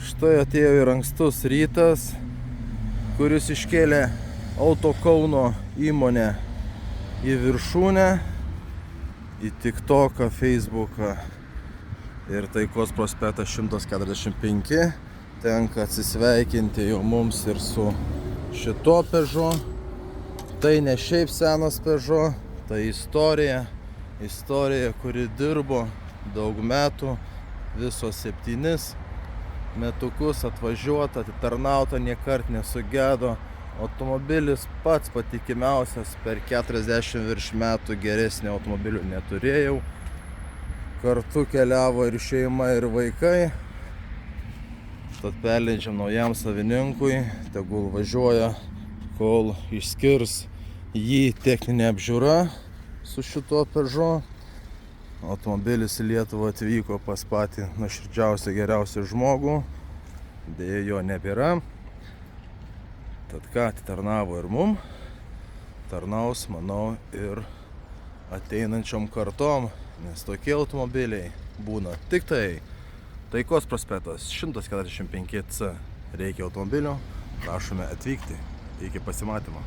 Štai atėjo ir ankstus rytas, kuris iškėlė Auto Kauno įmonę į viršūnę, į TikToką, Facebooką ir Taikos prospektas 145. Tenka atsisveikinti jau mums ir su šito Peugeot. Tai ne šiaip senas Peugeot, tai istorija, kuri dirbo daug metų, visos 7 metukus atvažiuota, atitarnauta, niekart nesugedo. Automobilis pats patikimiausias, per 40 virš metų geresnio automobilio neturėjau. Kartu keliavo ir šeima, ir vaikai. Tad perleidžiam naujam savininkui, tegul važiuoja, kol išskirs jį techninė apžiūra su šituo Peugeot. Automobilis į Lietuvą atvyko pas patį nuoširdžiausią, geriausią žmogų. Deja, jo nebėra. Tad ką, atitarnavo ir mum, tarnaus, manau, ir ateinančiom kartom, nes tokie automobiliai būna tik tai Taikos prospektas 145C. Reikia automobilio, prašome atvykti. Iki pasimatymo.